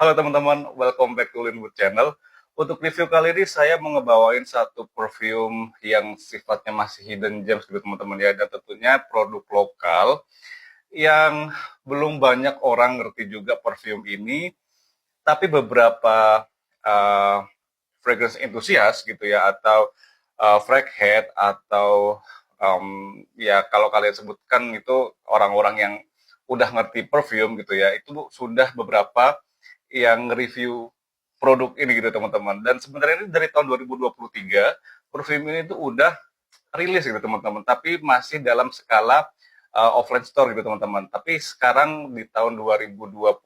Halo teman-teman, welcome back to Linwood Channel. Untuk review kali ini saya mau ngebawain satu perfume yang sifatnya masih hidden gems gitu teman-teman ya, dan tentunya produk lokal yang belum banyak orang ngerti juga perfume ini, tapi beberapa fragrance enthusiast gitu ya, atau fraghead atau ya kalau kalian sebutkan itu orang-orang yang udah ngerti perfume gitu ya, itu sudah beberapa yang review produk ini gitu teman-teman. Dan sebenarnya ini dari tahun 2023 perfume ini tuh udah rilis gitu teman-teman, tapi masih dalam skala offline store gitu teman-teman. Tapi sekarang di tahun 2025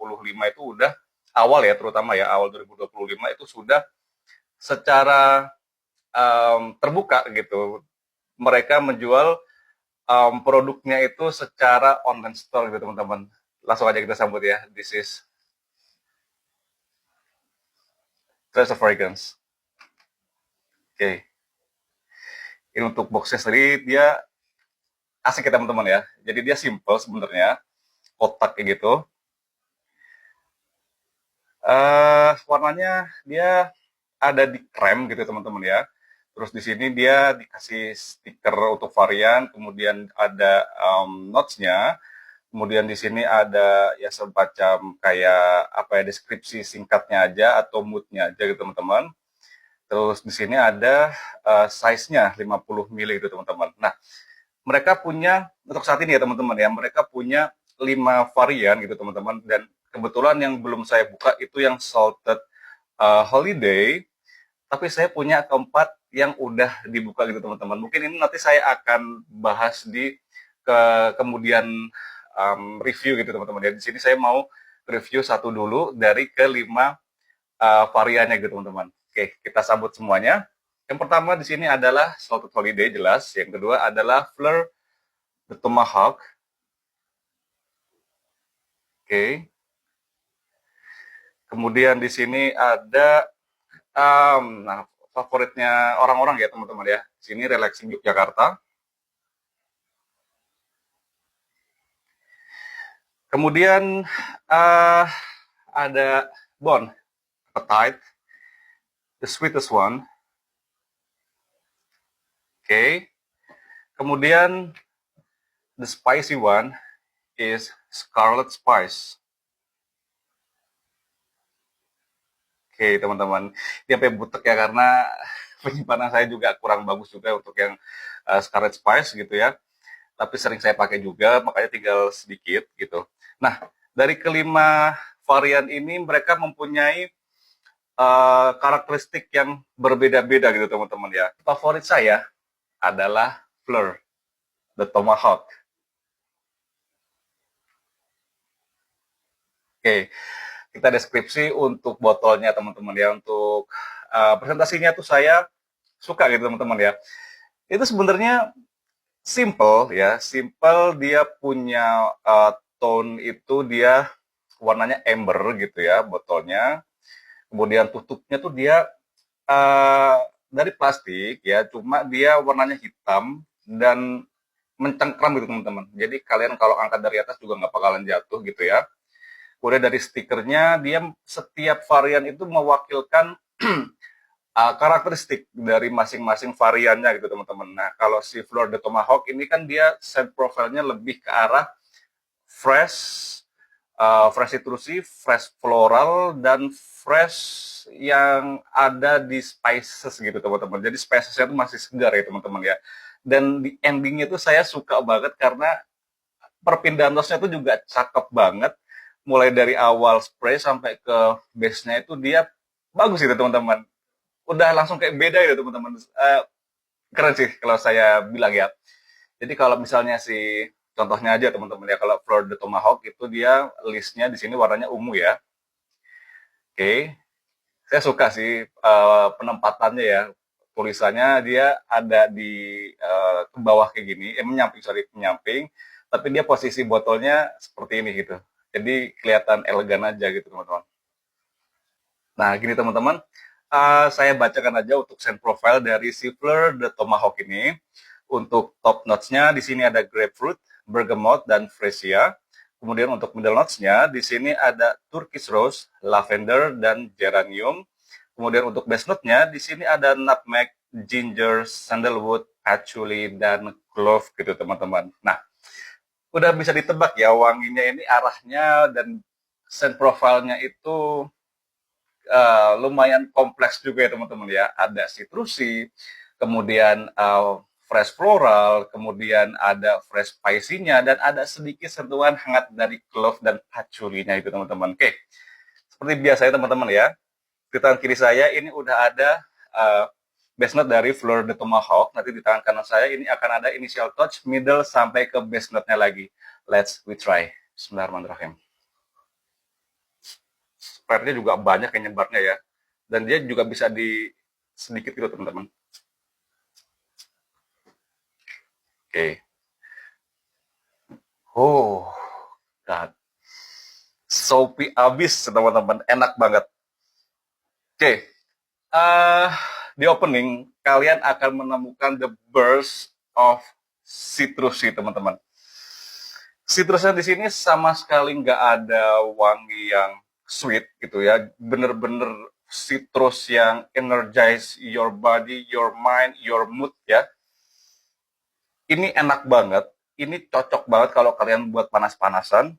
itu udah awal ya, terutama ya awal 2025 itu sudah secara terbuka gitu. Mereka menjual produknya itu secara online store gitu teman-teman. Langsung aja kita sambut ya. This is Trace of Fragrance. Oke. Okay. Ini untuk boxnya sendiri dia asik ya teman-teman ya. Jadi dia simple sebenarnya, kotak kayak gitu. Warnanya dia ada di krem gitu teman-teman ya. Terus di sini dia dikasih stiker untuk varian, kemudian ada notes-nya, kemudian di sini ada ya semacam kayak apa ya, deskripsi singkatnya aja atau mood-nya aja gitu teman-teman. Terus di sini ada size-nya 50 ml gitu teman-teman. Nah, mereka punya untuk saat ini ya teman-teman ya, mereka punya 5 varian gitu teman-teman, dan kebetulan yang belum saya buka itu yang salted holiday, tapi saya punya keempat yang udah dibuka gitu teman-teman. Mungkin ini nanti saya akan bahas di kemudian review gitu teman-teman ya. Di sini saya mau review satu dulu dari kelima variannya gitu teman-teman. Oke, kita sambut semuanya. Yang pertama di sini adalah salted holiday jelas. Yang kedua adalah Fleur de Tomahawk. Oke. Kemudian di sini ada nah, favoritnya orang-orang ya teman-teman ya. Sini Relaxing Yogyakarta. Kemudian ada Bon Appetite, the sweetest one. Oke. Kemudian the spicy one is Scarlet Spice. Oke teman-teman, ini sampai butek ya karena penyimpanan saya juga kurang bagus juga untuk yang Scarlet Spice gitu ya. Tapi sering saya pakai juga, makanya tinggal sedikit gitu. Nah, dari kelima varian ini mereka mempunyai karakteristik yang berbeda-beda gitu teman-teman ya. Favorit saya adalah Fleur the Tomahawk. Oke, kita deskripsi untuk botolnya teman-teman ya. Untuk presentasinya tuh saya suka gitu teman-teman ya. Itu sebenarnya simple ya, simple. Dia punya tone itu dia warnanya amber gitu ya botolnya. Kemudian tutupnya tuh dia dari plastik ya, cuma dia warnanya hitam dan mencengkram gitu teman-teman. Jadi kalian kalau angkat dari atas juga nggak bakalan jatuh gitu ya. Kemudian dari stikernya dia setiap varian itu mewakilkan karakteristik dari masing-masing variannya gitu teman-teman. Nah kalau si Fleur de Tomahawk ini kan dia scent profile-nya lebih ke arah fresh, fresh citrusy, fresh floral, dan fresh yang ada di spices gitu teman-teman. Jadi spicesnya itu masih segar ya teman-teman ya. Dan di endingnya tuh saya suka banget karena perpindahan dosnya tuh juga cakep banget. Mulai dari awal spray sampai ke base-nya itu dia bagus gitu teman-teman. Udah langsung kayak beda gitu teman-teman. Keren sih kalau saya bilang ya. Jadi kalau misalnya si contohnya aja teman-teman ya, kalau Fleur de Tomahawk itu dia listnya di sini warnanya ungu ya. Oke, saya suka sih penempatannya ya. Tulisannya dia ada di ke bawah kayak gini, menyamping sorry menyamping, tapi dia posisi botolnya seperti ini gitu. Jadi kelihatan elegan aja gitu teman-teman. Nah gini teman-teman, saya bacakan aja untuk scent profile dari si Fleur de Tomahawk ini. Untuk top notes-nya di sini ada grapefruit, bergamot, dan freesia. Kemudian untuk middle notes-nya, di sini ada Turkish Rose, Lavender, dan Geranium. Kemudian untuk base note-nya, di sini ada Nutmeg, Ginger, Sandalwood, Patchouli, dan Clove gitu teman-teman. Nah, udah bisa ditebak ya wanginya ini arahnya dan scent profile-nya itu lumayan kompleks juga ya teman-teman ya. Ada citrusy, kemudian fresh floral, kemudian ada fresh spicy-nya, dan ada sedikit sentuhan hangat dari clove dan patchouli-nya itu teman-teman. Oke, seperti biasa ya teman-teman ya. Di tangan kiri saya ini udah ada base note dari Fleur de Tomahawk. Nanti di tangan kanan saya ini akan ada initial touch, middle, sampai ke base note-nya lagi. We try. Bismillahirrahmanirrahim. Spreadnya juga banyak yang nyebarnya ya. Dan dia juga bisa di sedikit gitu teman-teman. Oke. Oh, God. Soapy abis teman-teman. Enak banget. Oke. Di opening, kalian akan menemukan the burst of citrusy teman-teman. Citrusnya di sini sama sekali nggak ada wangi yang sweet gitu ya, bener-bener citrus yang energize your body, your mind, your mood ya. Ini enak banget, ini cocok banget kalau kalian buat panas-panasan.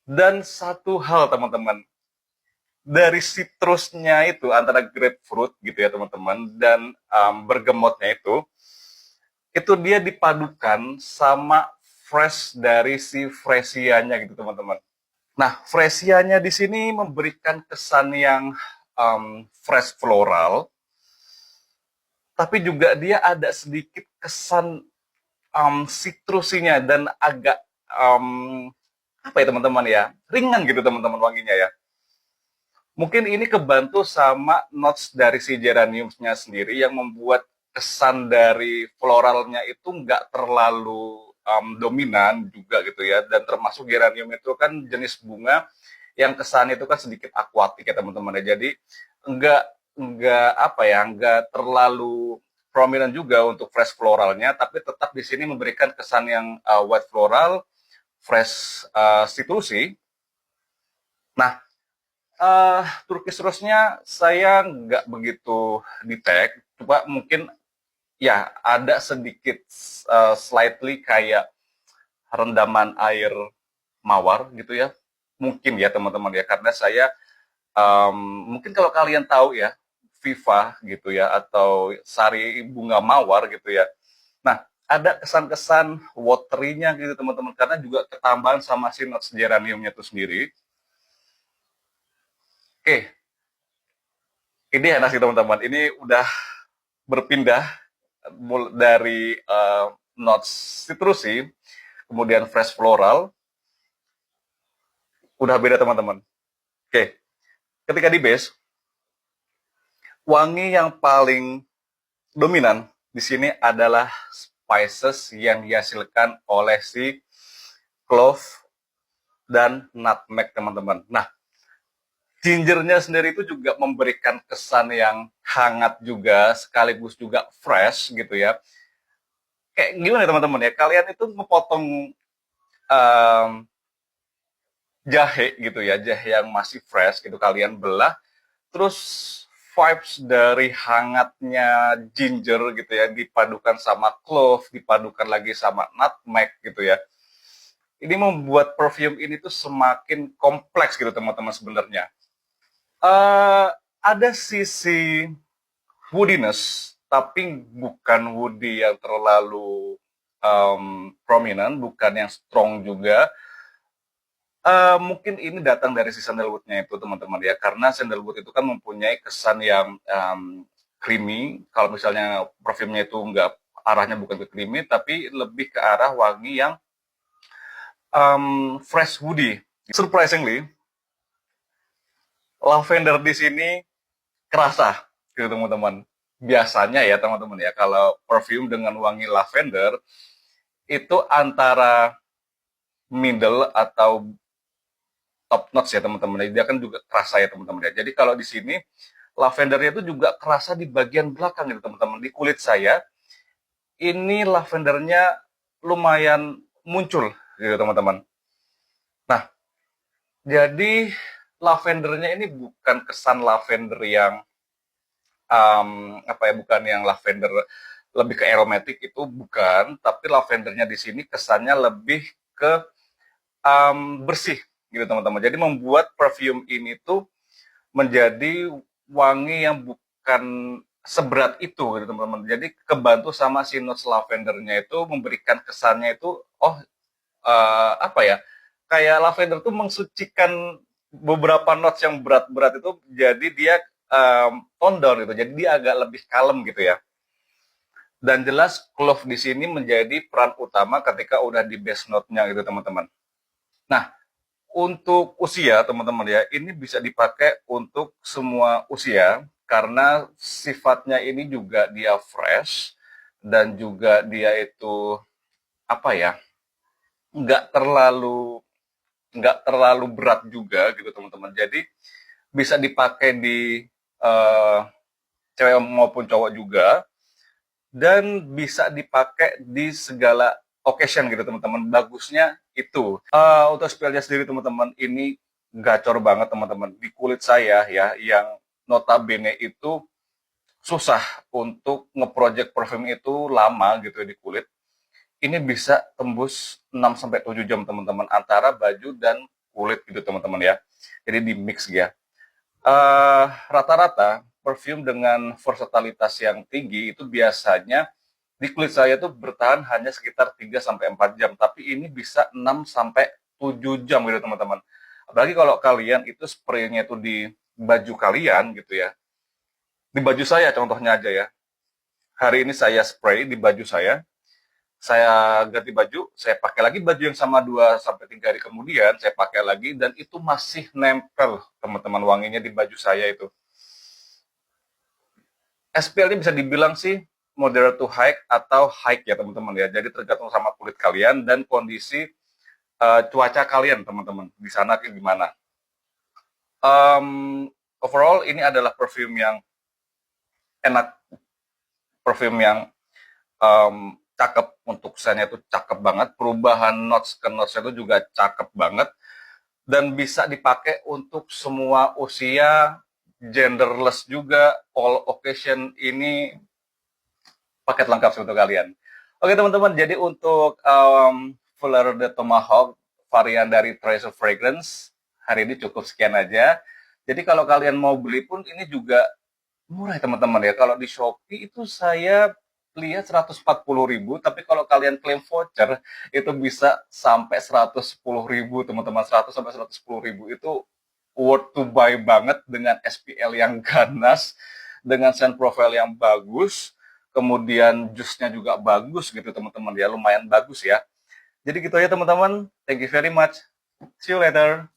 Dan satu hal teman-teman, dari citrusnya itu antara grapefruit gitu ya teman-teman dan bergamotnya itu dia dipadukan sama fresh dari si freesianya gitu teman-teman. Nah, freesianya di sini memberikan kesan yang fresh floral, tapi juga dia ada sedikit kesan citrusinya dan agak apa ya teman-teman ya, ringan gitu teman-teman wanginya ya. Mungkin ini kebantu sama notes dari si geraniumnya sendiri yang membuat kesan dari floralnya itu nggak terlalu dominan juga gitu ya. Dan termasuk geranium itu kan jenis bunga yang kesannya itu kan sedikit akuatik ya teman-teman ya. Jadi nggak apa ya, nggak terlalu prominent juga untuk fresh floralnya, tapi tetap di sini memberikan kesan yang white floral, fresh citrusy. Nah, Turkish Rose-nya saya nggak begitu di-tag, coba mungkin ya ada sedikit slightly kayak rendaman air mawar gitu ya, mungkin ya teman-teman ya, karena saya mungkin kalau kalian tahu ya Viva gitu ya atau sari bunga mawar gitu ya, nah ada kesan-kesan watery-nya gitu teman-teman, karena juga ketambahan sama si notes geraniumnya itu sendiri. Oke, ini enak sih teman-teman. Ini udah berpindah dari notes citrusy, kemudian fresh floral, udah beda teman-teman. Oke, ketika di base, wangi yang paling dominan di sini adalah spices yang dihasilkan oleh si clove dan nutmeg teman-teman. Nah, gingernya sendiri itu juga memberikan kesan yang hangat juga, sekaligus juga fresh gitu ya. Kayak gimana ya teman-teman ya, kalian itu memotong um, jahe gitu ya, jahe yang masih fresh gitu, kalian belah, terus vibes dari hangatnya ginger gitu ya, dipadukan sama clove, dipadukan lagi sama nutmeg gitu ya. Ini membuat perfume ini tuh semakin kompleks gitu teman-teman sebenarnya. Ada sisi woodiness, tapi bukan woody yang terlalu prominent, bukan yang strong juga. Mungkin ini datang dari si sandalwoodnya itu teman-teman ya, karena sandalwood itu kan mempunyai kesan yang creamy. Kalau misalnya parfumnya itu nggak, arahnya bukan ke creamy, tapi lebih ke arah wangi yang fresh woody. Surprisingly, lavender di sini kerasa gitu teman-teman. Biasanya ya teman-teman ya, kalau perfume dengan wangi lavender itu antara middle atau top notch ya teman-teman. Dia kan juga kerasa ya teman-teman ya. Jadi kalau di sini lavendernya itu juga kerasa di bagian belakang gitu teman-teman. Di kulit saya ini lavendernya lumayan muncul gitu teman-teman. Jadi lavendernya ini bukan kesan lavender yang apa ya, bukan yang lavender lebih ke aromatic, itu bukan, tapi lavendernya di sini kesannya lebih ke bersih gitu teman-teman. Jadi membuat perfume ini tuh menjadi wangi yang bukan seberat itu gitu teman-teman. Jadi kebantu sama si notes lavendernya itu memberikan kesannya itu, oh, apa ya, kayak lavender tuh mensucikan beberapa notes yang berat-berat itu, jadi dia tone down gitu, jadi dia agak lebih kalem gitu ya. Dan jelas clove di sini menjadi peran utama ketika udah di base note-nya gitu teman-teman. Nah, untuk usia teman-teman ya, ini bisa dipakai untuk semua usia karena sifatnya ini juga dia fresh dan juga dia itu apa ya, nggak terlalu nggak terlalu berat juga gitu teman-teman. Jadi bisa dipakai di uh, cewek maupun cowok juga, dan bisa dipakai di segala occasion gitu teman-teman. Bagusnya itu. Untuk spellnya sendiri teman-teman, ini gacor banget teman-teman. Di kulit saya ya, yang notabene itu susah untuk ngeproject perfume itu lama gitu ya di kulit. Ini bisa tembus 6 sampai 7 jam teman-teman, antara baju dan kulit gitu teman-teman ya. Jadi di mix ya. Rata-rata perfume dengan versatilitas yang tinggi itu biasanya di kulit saya tuh bertahan hanya sekitar 3 sampai 4 jam, tapi ini bisa 6 sampai 7 jam gitu teman-teman. Apalagi kalau kalian itu spraynya itu di baju kalian gitu ya. Di baju saya contohnya aja ya. Hari ini saya spray di baju saya ganti baju, saya pakai lagi baju yang sama 2 sampai 3 hari kemudian, saya pakai lagi dan itu masih nempel teman-teman wanginya di baju saya itu. SPL-nya bisa dibilang sih moderate to high atau high ya teman-teman ya. Jadi tergantung sama kulit kalian dan kondisi cuaca kalian teman-teman di sana gimana. Overall ini adalah perfume yang enak, perfume yang cakep, untuk scentnya itu cakep banget, perubahan notes ke notes itu juga cakep banget, dan bisa dipakai untuk semua usia, genderless juga, all occasion. Ini paket lengkap sih untuk kalian. Oke teman-teman, jadi untuk Fleur de Tomahawk varian dari Treasure Fragrance hari ini cukup sekian aja. Jadi kalau kalian mau beli pun ini juga murah ya teman-teman ya. Kalau di Shopee itu saya lihat 140.000, tapi kalau kalian klaim voucher itu bisa sampai 110.000 teman-teman. 100 sampai 110.000 itu worth to buy banget, dengan SPL yang ganas, dengan scent profile yang bagus, kemudian jusnya juga bagus gitu teman-teman ya, lumayan bagus ya. Jadi gitu ya teman-teman, thank you very much, see you later.